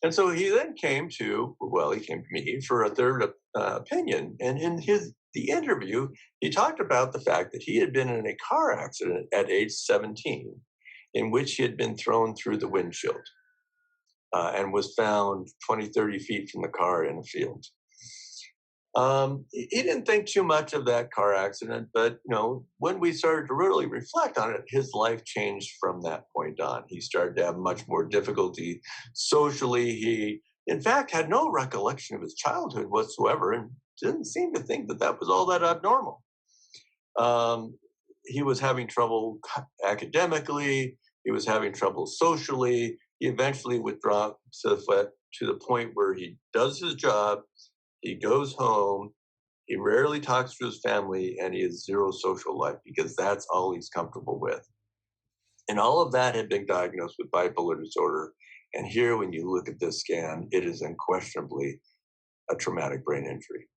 And so he then came to, well, he came to me for a third opinion. And in the interview, he talked about the fact that he had been in a car accident at age 17 in which he had been thrown through the windshield and was found 20, 30 feet from the car in a field. He didn't think too much of that car accident, but when we started to really reflect on it, his life changed from that point on. He started to have much more difficulty socially. He, in fact, had no recollection of his childhood whatsoever, and didn't seem to think that that was all that abnormal. Um, he was having trouble academically. He was having trouble socially. He eventually withdrew to the point where he does his job, he goes home, he rarely talks to his family, and he has zero social life because that's all he's comfortable with. And all of that had been diagnosed with bipolar disorder. And here, when you look at this scan, it is unquestionably a traumatic brain injury.